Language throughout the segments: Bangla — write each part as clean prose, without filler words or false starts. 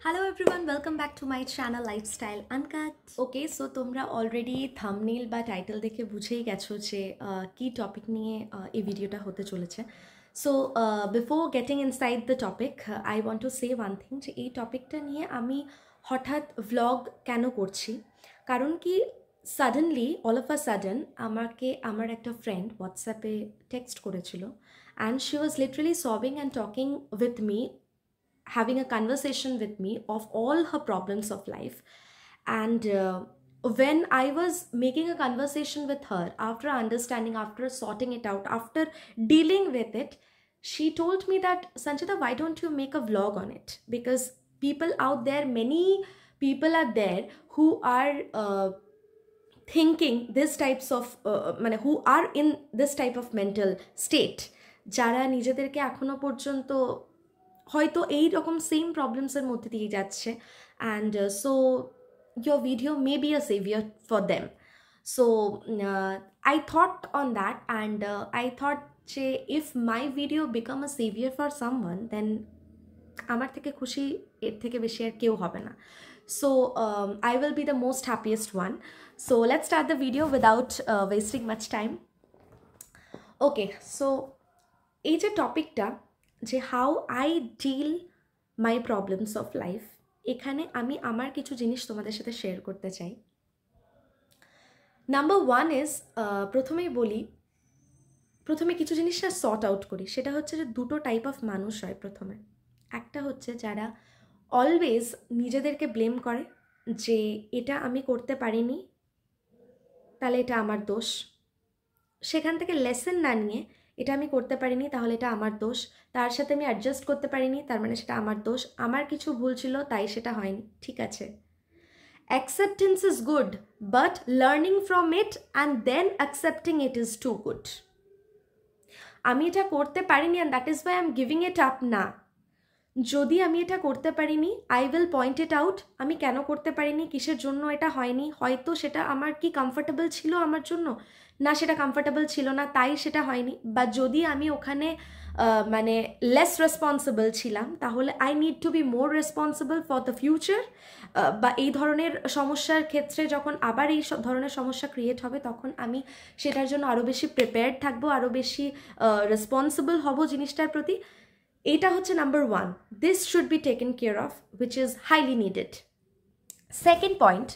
Hello everyone, welcome back to my channel Lifestyle Uncut. Okay, so তোমরা already thumbnail বা title দেখে বুঝেই গেছো যে কি টপিক নিয়ে এই ভিডিওটা হতে চলেছে। So before getting inside the topic, I want to say one thing যে এই টপিকটা নিয়ে আমি হঠাৎ vlog কেন করছি, কারণ কি suddenly all of a sudden আমাকে আমার একটা ফ্রেন্ড হোয়াটসঅ্যাপে টেক্সট করেছিল and she was literally sobbing and talking with me, having a conversation with me of all her problems of life. And when I was making a conversation with her, after understanding, after sorting it out, after dealing with it, she told me that, Sanchita, why don't you make a vlog on it? Because people out there, many people are there who are thinking this types of who are in this type of mental state, যারা নিজেদেরকে এখনো পর্যন্ত হয়তো এই রকম সেম প্রবলেমসের মধ্যে দিয়ে যাচ্ছে, and so your video may be a savior for them. So I thought on that, and I thought যে if my video become a savior for someone, then আমার থেকে খুশি এর থেকে বেশি আর কেউ হবে না. So I will be the most happiest one. So let's start the video without wasting much time. Okay, so এই যে টপিকটা যে how I deal my problems of life, এখানে আমি আমার কিছু জিনিস তোমাদের সাথে শেয়ার করতে চাই। নাম্বার ওয়ান ইজ, প্রথমেই বলি, প্রথমে কিছু জিনিসটা সর্ট আউট করি। সেটা হচ্ছে যে দুটো টাইপ অফ মানুষ হয় প্রথমে। একটা হচ্ছে যারা অলওয়েজ নিজেদেরকে ব্লেম করে যে এটা আমি করতে পারিনি, তাহলে এটা আমার দোষ। সেখান থেকে লেসন না নিয়ে এটা আমি করতে পারিনি তাহলে এটা আমার দোষ, তার সাথে আমি অ্যাডজাস্ট করতে পারিনি তার মানে সেটা আমার দোষ, আমার কিছু ভুল ছিল তাই সেটা হয়নি। ঠিক আছে, acceptance is good, but learning from it and then accepting it is too good. আমি এটা করতে পারিনি and that is why I am giving it up না। যদি আমি এটা করতে পারিনি, I will point it out আমি কেন করতে পারিনি, কিসের জন্য এটা হয়নি। হয়তো সেটা আমার কি কমফর্টেবল ছিল আমার জন্য, না সেটা কমফর্টেবল ছিল না তাই সেটা হয়নি। বা যদি আমি ওখানে মানে লেস রেসপন্সিবল ছিলাম, তাহলে I need to be more responsible for the future. বা এই ধরনের সমস্যার ক্ষেত্রে যখন আবার এই ধরনের সমস্যা ক্রিয়েট হবে, তখন আমি সেটার জন্য আরও বেশি প্রিপেয়ার্ড থাকবো, আরও বেশি রেসপন্সিবল হব জিনিসটার প্রতি। এটা হচ্ছে number one, this should be taken care of, which is highly needed. Second point,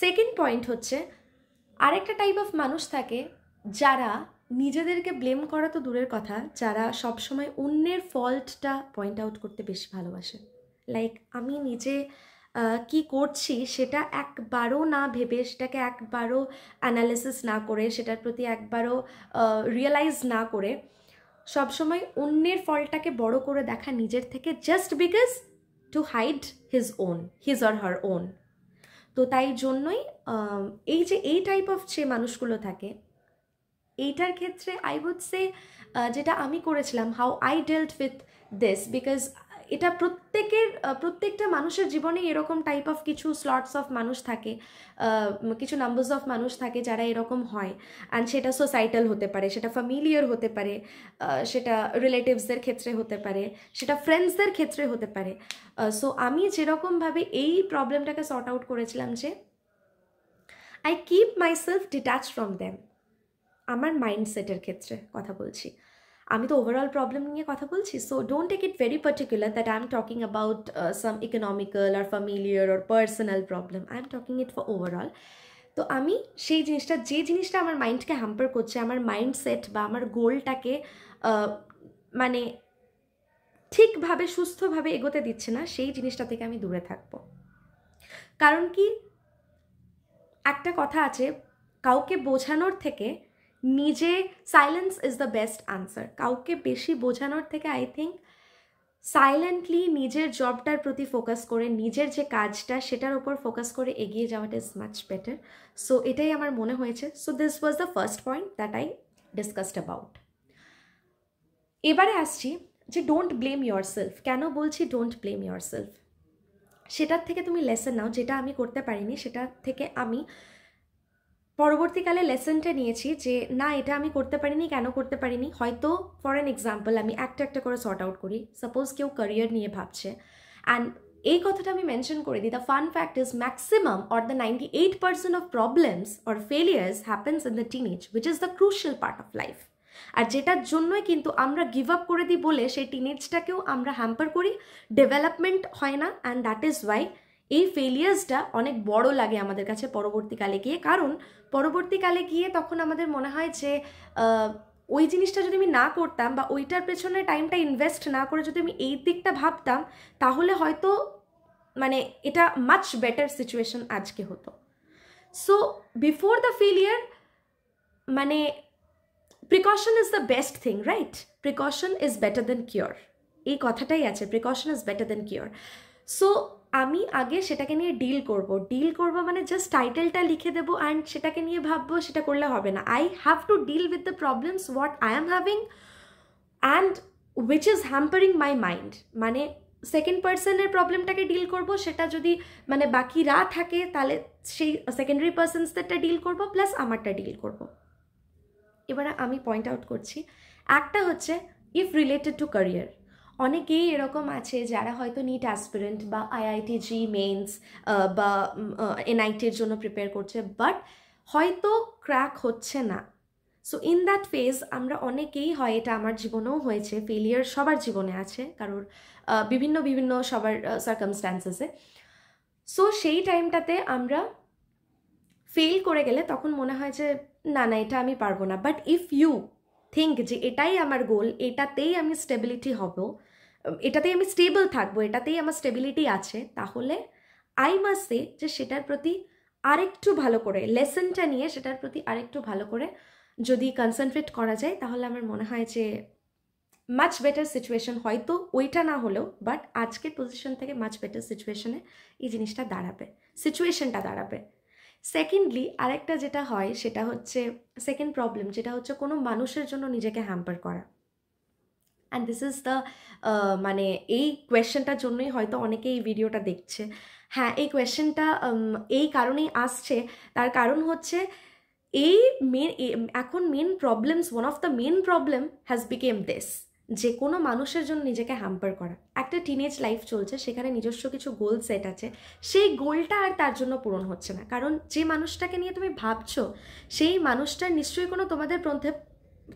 second point হচ্ছে আরেকটা টাইপ অফ মানুষ থাকে যারা নিজেদেরকে ব্লেম করা তো দূরের কথা, যারা সবসময় অন্যের ফল্টটা পয়েন্ট আউট করতে বেশি ভালোবাসে। লাইক আমি নিজে কি করছি সেটা একবারও না ভেবে, সেটাকে একবারও অ্যানালিসিস না করে, সেটার প্রতি একবারও রিয়েলাইজ না করে সবসময় অন্যের ফলটাকে বড় করে দেখা নিজের থেকে, just because to hide his or her own. তো তাই জন্যই এই যে এই টাইপ অফ যে মানুষগুলো থাকে, এইটার ক্ষেত্রে আই উড সে যেটা আমি করেছিলাম, how I ডেল্ট with this, because এটা প্রত্যেকটা মানুষের জীবনে এরকম টাইপ অফ কিছু স্লটস অফ মানুষ থাকে, কিছু নাম্বারস অফ মানুষ থাকে যারা এরকম হয়। অ্যান্ড সেটা সোসাইটাল হতে পারে, সেটা ফ্যামিলিয়ার হতে পারে, সেটা রিলেটিভসদের ক্ষেত্রে হতে পারে, সেটা ফ্রেন্ডসদের ক্ষেত্রে হতে পারে। সো আমি যেরকমভাবে এই প্রবলেমটাকে সর্ট আউট করেছিলাম যে I keep myself detach from them. আমার মাইন্ডসেটের ক্ষেত্রে কথা বলছি, আমি তো ওভারঅল প্রবলেম নিয়ে কথা বলছি। So don't take it very particular that I am talking about some economical আর familiar or personal problem, I am talking it for overall. তো আমি সেই জিনিসটা, যে জিনিসটা আমার মাইন্ডকে হ্যাম্পার করছে, আমার মাইন্ডসেট বা আমার গোলটাকে মানে ঠিকভাবে সুস্থভাবে এগোতে দিচ্ছে না, সেই জিনিসটা থেকে আমি দূরে থাকবো। কারণ কি, একটা কথা আছে, কাউকে বোঝানোর থেকে নিজে silence is the best answer. কাউকে বেশি বোঝানোর থেকে আই থিঙ্ক সাইলেন্টলি নিজের জবটার প্রতি ফোকাস করে, নিজের যে কাজটা সেটার উপর ফোকাস করে এগিয়ে যাওয়াটা ইজ মাচ বেটার। সো এটাই আমার মনে হয়েছে। So this was the first point that I discussed about. এবারে আসছি যে ডোন্ট ব্লেম ইয়োর সেলফ। কেন বলছি ডোন্ট ব্লেম ইয়োর সেলফ? সেটার থেকে তুমি লেসন নাও। যেটা আমি করতে পারিনি সেটা থেকে আমি পরবর্তীকালে লেসনটা নিয়েছি যে না, এটা আমি করতে পারিনি, কেন করতে পারিনি। হয়তো ফর অ্যান এক্সাম্পল আমি একটা একটা করে সর্ট আউট করি। সাপোজ কেউ ক্যারিয়ার নিয়ে ভাবছে অ্যান্ড এই কথাটা আমি মেনশন করে দিই, the fun fact is maximum or the 98% of problems or failures happens in the teenage, which is the crucial part of life. আর যেটার জন্যই কিন্তু আমরা গিভ আপ করে দিই বলে সেই টিনেজটাকেও আমরা হ্যাম্পার করি, ডেভেলপমেন্ট হয় না, অ্যান্ড দ্যাট ইজ ওয়াই এই ফেলিয়ার্সটা অনেক বড় লাগে আমাদের কাছে পরবর্তীকালে গিয়ে। কারণ পরবর্তীকালে গিয়ে তখন আমাদের মনে হয় যে ওই জিনিসটা যদি আমি না করতাম বা ওইটার পেছনে টাইমটা ইনভেস্ট না করে যদি আমি এই দিকটা ভাবতাম, তাহলে হয়তো মানে এটা মাচ বেটার সিচুয়েশন আজকে হতো। সো বিফোর দ্য ফেলিয়ার মানে precaution is the best thing, right? Precaution is better then cure, এই কথাটাই আছে, precaution is better then cure. So আমি আগে সেটাকে নিয়ে ডিল করব মানে জাস্ট টাইটেলটা লিখে দেবো অ্যান্ড সেটাকে নিয়ে ভাববো, সেটা করলে হবে না। I have to deal with the problems what I am having and which is hampering my mind. মানে সেকেন্ড পার্সনের প্রবলেমটাকে ডিল করব, সেটা যদি মানে বাকিরা থাকে তাহলে সেই সেকেন্ডারি পার্সনসদেরটা ডিল করব, প্লাস আমারটা ডিল করব। এবারে আমি পয়েন্ট আউট করছি, একটা হচ্ছে ইফ রিলেটেড টু ক্যারিয়ার। অনেকেই এরকম আছে যারা হয়তো নিট অ্যাসপিরেন্ট বা IITG মেন্স বা NIT-এর জন্য প্রিপেয়ার করছে, বাট হয়তো ক্র্যাক হচ্ছে না। সো ইন দ্যাট ফেজ আমরা অনেকেই হয়, এটা আমার জীবনেও হয়েছে, ফেলিয়ার সবার জীবনে আছে কারোর বিভিন্ন সবার সার্কামস্ট্যান্সেসে। সো সেই টাইমটাতে আমরা ফেল করে গেলে তখন মনে হয় যে না এটা আমি পারবো না। বাট ইফ ইউ থিঙ্ক যে এটাই আমার গোল, এটাতেই আমি স্টেবিলিটি হব, এটাতেই আমি স্টেবল থাকবো, এটাতেই আমার স্টেবিলিটি আছে, তাহলে আই মাস্ট সে যে সেটার প্রতি আরেকটু ভালো করে লেসনটা নিয়ে সেটার প্রতি আরেকটু ভালো করে যদি কনসেন্ট্রেট করা যায়, তাহলে আমার মনে হয় যে মাচ বেটার সিচুয়েশন, হয়তো ওইটা না হলেও বাট আজকের পজিশন থেকে মাচ বেটার সিচুয়েশনে এই জিনিসটা দাঁড়াবে, সিচুয়েশনটা দাঁড়াবে। সেকেন্ডলি আরেকটা যেটা হয় সেটা হচ্ছে সেকেন্ড প্রবলেম, যেটা হচ্ছে কোনো মানুষের জন্য নিজেকে হ্যাম্পার করা। অ্যান্ড দিস ইজ দ্য মানে এই কোয়েশ্চেনটার জন্যই হয়তো অনেকে এই ভিডিওটা দেখছে। হ্যাঁ, এই কোয়েশ্চেনটা এই কারণেই আসছে, তার কারণ হচ্ছে এই এখন main problems, one of the main problem has become this, যে কোনো মানুষের জন্য নিজেকে হ্যাম্পার করা। একটা টিনেজ লাইফ চলছে, সেখানে নিজস্ব কিছু গোল সেট আছে, সেই গোলটা আর তার জন্য পূরণ হচ্ছে না, কারণ যে মানুষটাকে নিয়ে তুমি ভাবছো সেই মানুষটার নিশ্চয়ই কোনো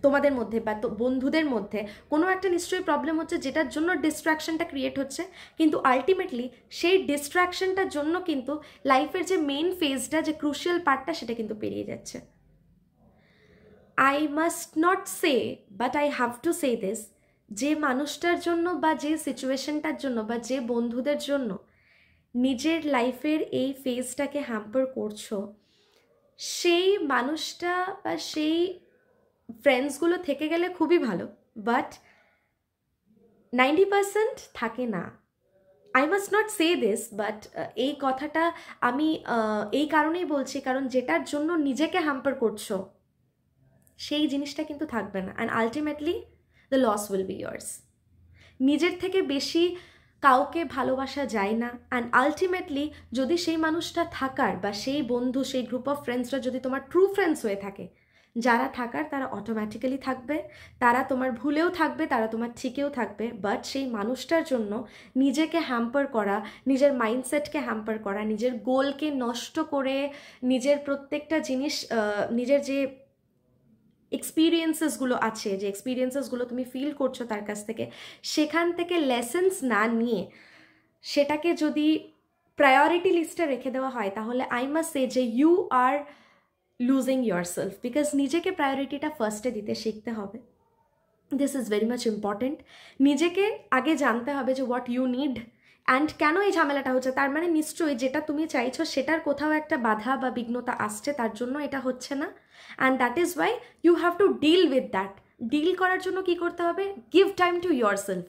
তোমাদের মধ্যে বা বন্ধুদের মধ্যে কোনো একটা নিশ্চয়ই প্রবলেম হচ্ছে, যেটার জন্য ডিস্ট্র্যাকশনটা ক্রিয়েট হচ্ছে। কিন্তু আলটিমেটলি সেই ডিস্ট্র্যাকশনটার জন্য কিন্তু লাইফের যে মেইন ফেজটা, যে ক্রুশিয়াল পার্টটা, সেটা কিন্তু পেরিয়ে যাচ্ছে। I must not say but I have to say this, যে মানুষটার জন্য বা যে সিচুয়েশনটার জন্য বা যে বন্ধুদের জন্য নিজের লাইফের এই ফেজটাকে হ্যাম্পার করছো, সেই মানুষটা বা সেই ফ্রেন্ডসগুলো থেকে গেলে খুবই ভালো, বাট 90% থাকে না। I must not say this, but এই কথাটা আমি এই কারণেই বলছি, কারণ যেটার জন্য নিজেকে হ্যাম্পার করছো সেই জিনিসটা কিন্তু থাকবে না, and ultimately the loss will be yours. নিজের থেকে বেশি কাউকে ভালোবাসা যায় না, অ্যান্ড আলটিমেটলি যদি সেই মানুষটা থাকার বা সেই বন্ধু, সেই গ্রুপ অফ ফ্রেন্ডসরা যদি তোমার ট্রু ফ্রেন্ডস হয়ে থাকে, যারা থাকার তারা অটোমেটিক্যালি থাকবে, তারা তোমার ভুলেও থাকবে, তারা তোমার ঠিকেও থাকবে। বাট সেই মানুষটার জন্য নিজেকে হ্যাম্পার করা, নিজের মাইন্ডসেটকে হ্যাম্পার করা, নিজের গোলকে নষ্ট করে, নিজের প্রত্যেকটা জিনিস, নিজের যে এক্সপিরিয়েন্সেসগুলো আছে, যে এক্সপিরিয়েন্সেসগুলো তুমি ফিল করছো তার কাছ থেকে, সেখান থেকে লেসেন্স না নিয়ে সেটাকে যদি প্রায়োরিটি লিস্টে রেখে দেওয়া হয়, তাহলে আই মাস্ট সে যে you are losing yourself, because নিজেকে প্রায়োরিটিটা ফার্স্টে দিতে শিখতে হবে। This is very much important. নিজেকে আগে জানতে হবে যে হোয়াট ইউ নিড অ্যান্ড কেন এই ঝামেলাটা হচ্ছে। তার মানে নিশ্চয়ই যেটা তুমি চাইছো সেটার কোথাও একটা বাধা বা বিঘ্নতা আসছে, তার জন্য এটা হচ্ছে না, and that is why you have to deal with that. Deal করার জন্য কি করতে হবে? Give time to yourself।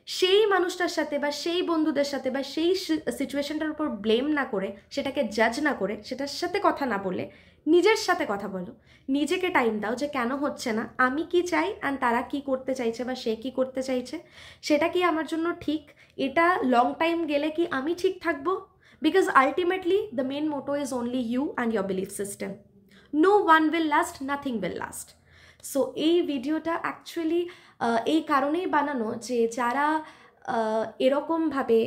সেই মানুষটার সাথে বা সেই বন্ধুদের সাথে বা সেই সিচুয়েশনটার উপর ব্লেম না করে, সেটাকে জাজ না করে, সেটার সাথে কথা না বলে নিজের সাথে কথা বলো, নিজেকে টাইম দাও যে কেন হচ্ছে না, আমি কি চাই অ্যান্ড তারা কি করতে চাইছে বা সে কি করতে চাইছে, সেটা কি আমার জন্য ঠিক, এটা লং টাইম গেলে কি আমি ঠিক থাকবো? Because ultimately the main motto is only you and your belief system. No one will last, nothing will last. So এই ভিডিওটা অ্যাকচুয়ালি এই কারণেই বানানো যে যারা এরকমভাবে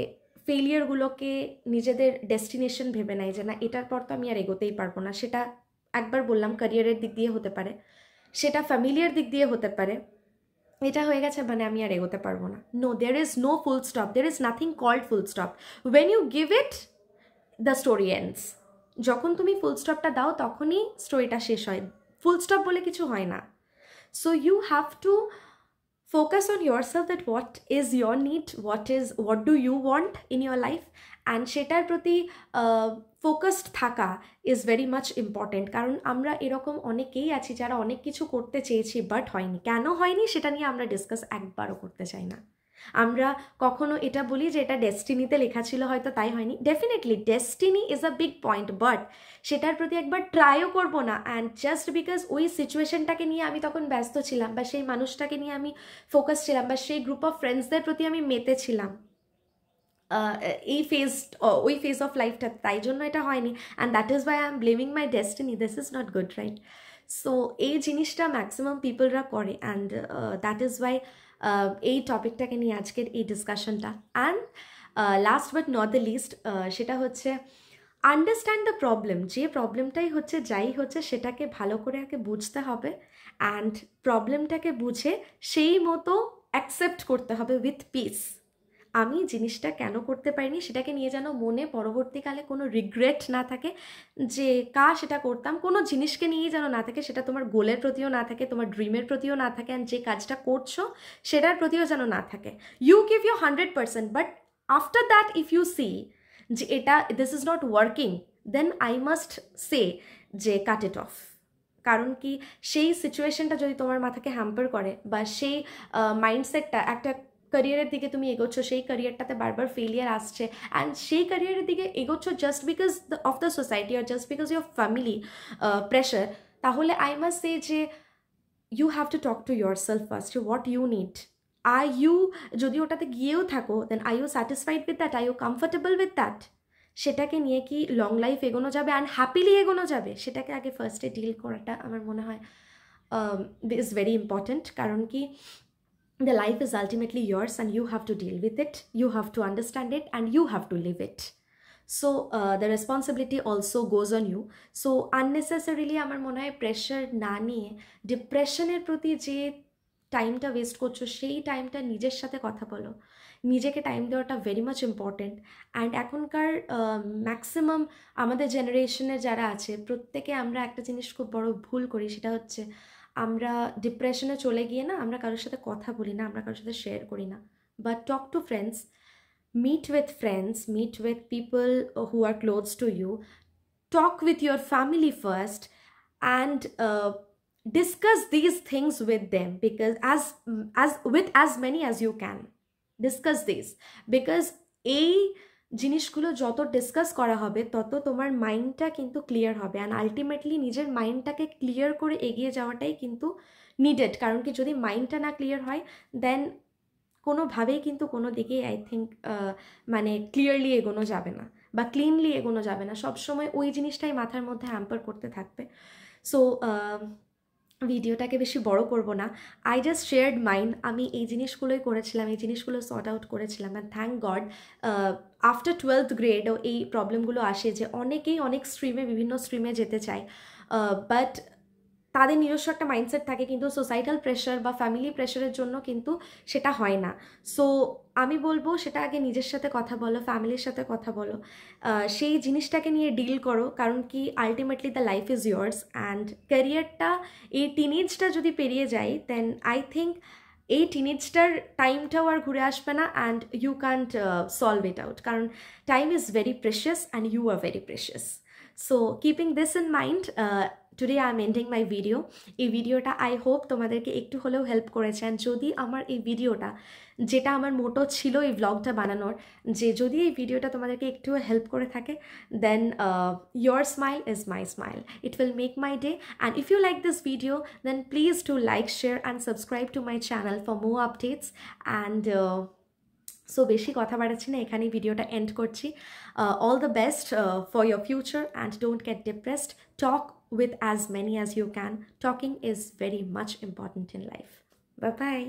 ফেলিয়ারগুলোকে নিজেদের ডেস্টিনেশন ভেবে নেয় যে না এটার পর তো আমি আর এগোতেই পারবো না। সেটা একবার বললাম ক্যারিয়ারের দিক দিয়ে হতে পারে, সেটা ফ্যামিলিয়ার দিক দিয়ে হতে পারে। এটা হয়ে গেছে মানে আমি আর এগোতে পারবো না। No, there is no full stop, there is nothing called full stop. When you give it, the story ends. যখন তুমি ফুল স্টপটা দাও তখনই স্টোরিটা শেষ হয়, ফুল স্টপ বলে কিছু হয় না। So you have to focus on yourself, that what is your need, what do you want in your life, and সেটার প্রতি ফোকাসড থাকা ইজ ভেরি মাচ ইম্পর্টেন্ট। কারণ আমরা এরকম অনেকেই আছি যারা অনেক কিছু করতে চেয়েছি বাট হয়নি। কেন হয়নি সেটা নিয়ে আমরা ডিসকাস একবারও করতে চাই না। আমরা কখনো এটা বলি যে এটা ডেস্টিনিতে লেখা ছিল হয়তো তাই হয়নি। Definitely destiny is a big point, but সেটার প্রতি একবার ট্রাইও করবো না। অ্যান্ড জাস্ট বিকজ ওই সিচুয়েশনটাকে নিয়ে আমি তখন ব্যস্ত ছিলাম, বা সেই মানুষটাকে নিয়ে আমি ফোকাস ছিলাম, বা সেই গ্রুপ অফ ফ্রেন্ডসদের প্রতি আমি মেতে ছিলাম ওই ফেজ অফ লাইফটা, তাই জন্য এটা হয়নি। And that is why I M blaming my destiny. This is not good, right? So এই জিনিসটা ম্যাক্সিমাম পিপলরা করে, অ্যান্ড দ্যাট ইজ ওয়াই এই টপিকটাকে নিয়ে আজকের এই ডিসকাশনটা। And last but not the least, সেটা হচ্ছে আন্ডারস্ট্যান্ড দ্য প্রবলেম। যে প্রবলেমটাই হচ্ছে, যাই হচ্ছে, সেটাকে ভালো করে আগে বুঝতে হবে, অ্যান্ড প্রবলেমটাকে বুঝে সেই মতো অ্যাকসেপ্ট করতে হবে উইথ পিস। আমি জিনিসটা কেন করতে পারিনি সেটাকে নিয়ে যেন মনে পরবর্তীকালে কোনো রিগ্রেট না থাকে যে সেটা করতাম, কোনো জিনিসকে নিয়েই যেন না থাকে, সেটা তোমার গোলের প্রতিও না থাকে, তোমার ড্রিমের প্রতিও না থাকে, অ্যান্ড যে কাজটা করছো সেটার প্রতিও যেন না থাকে। You give you 100%, but after that if you see যে এটা this is not working, then I must say যে কাট ইট অফ। কারণ কি, সেই সিচুয়েশনটা যদি তোমার মাথাকে হ্যাম্পার করে, বা সেই মাইন্ডসেটটা, একটা ক্যারিয়ারের দিকে তুমি এগোচ্ছ, সেই ক্যারিয়ারটাতে বারবার ফেলিয়ার আসছে, অ্যান্ড সেই ক্যারিয়ারের দিকে এগোচ্ছ just because of the society আর just because your family pressure, তাহলে আই মাস্ট সে যে you have to talk to yourself first, what you need. আর ইউ যদি ওটাতে গিয়েও থাকো, then are you satisfied with that, are you comfortable with that, সেটাকে নিয়ে কি লং লাইফ এগোনো যাবে অ্যান্ড হ্যাপিলি এগোনো যাবে, সেটাকে আগে ফার্স্টে ডিল করাটা আমার মনে হয় ইজ ভেরি ইম্পর্ট্যান্ট। কারণ কি, the life is ultimately yours and you have to deal with it, you have to understand it, and you have to live it. So the responsibility also goes on you. So unnecessarily আমার মনে হয় প্রেশার না নিয়ে ডিপ্রেশনের প্রতি যে টাইমটা ওয়েস্ট করছো, সেই টাইমটা নিজের সাথে কথা বলো, নিজেকে টাইম দেওয়াটা ভেরি মাচ ইম্পর্টেন্ট। অ্যান্ড এখনকার ম্যাক্সিমাম আমাদের জেনারেশনে যারা আছে, প্রত্যেকে আমরা একটা জিনিস খুব বড় ভুল করি, সেটা হচ্ছে আমরা ডিপ্রেশনে চলে গিয়ে না আমরা কারোর সাথে কথা বলি না, আমরা কারোর সাথে শেয়ার করি না। But talk to friends, meet with people who are close to you, talk with your family first, and discuss these things with them, because as many as you can discuss these, because এই জিনিসগুলো যত ডিসকাস করা হবে তত তোমার মাইন্ডটা কিন্তু ক্লিয়ার হবে, অ্যান্ড আলটিমেটলি নিজের মাইন্ডটাকে ক্লিয়ার করে এগিয়ে যাওয়াটাই কিন্তু নিডেড। কারণ কি, যদি মাইন্ডটা না ক্লিয়ার হয়, দেন কোনোভাবেই কিন্তু কোনো দিকেই আই থিঙ্ক মানে ক্লিয়ারলি এগোনো যাবে না, বা ক্লিনলি এগোনো যাবে না। সবসময় ওই জিনিসটাই মাথার মধ্যে হ্যাম্পার করতে থাকবে। সো ভিডিওটাকে বেশি বড় করব না, আই জাস্ট শেয়ার্ড মাইন্ড। আমি এই জিনিসগুলোই করেছিলাম, এই জিনিসগুলো সর্ট আউট করেছিলাম, and thank god after 12th গ্রেডও এই প্রবলেমগুলো আসে যে অনেকেই অনেক স্ট্রিমে, বিভিন্ন স্ট্রিমে যেতে চায়, বাট তাদের নিজস্ব একটা মাইন্ডসেট থাকে, কিন্তু সোসাইটাল প্রেশার বা ফ্যামিলি প্রেশারের জন্য কিন্তু সেটা হয় না। সো আমি বলবো সেটা আগে নিজের সাথে কথা বলো, ফ্যামিলির সাথে কথা বলো, সেই জিনিসটাকে নিয়ে ডিল করো। কারণ কি, ultimately the life is years, and ক্যারিয়ারটা, এই টিনেজটা যদি পেরিয়ে যায়, দেন আই থিঙ্ক এই টিনেজটার টাইমটাও আর ঘুরে আসবে না, and you can't solve it out, কারণ time is very precious and you are very precious. So keeping this in mind, today I am ending my video. এই ভিডিওটা আই হোপ তোমাদেরকে একটু হলেও হেল্প করেছে, অ্যান্ড যদি আমার এই ভিডিওটা, যেটা আমার মোটো ছিল এই ব্লগটা বানানোর, যে যদি এই ভিডিওটা তোমাদেরকে একটু হেল্প করে থাকে, দেন your smile is my smile. It will make my day. And if you like this video, then please do like, share and subscribe to my channel for more updates. And so বেশি কথা বাড়াচ্ছি না, এখানেই ভিডিওটা এন্ড করছি। All the best for your future, and don't get depressed. Talk with as many as you can. Talking is very much important in life. Bye bye.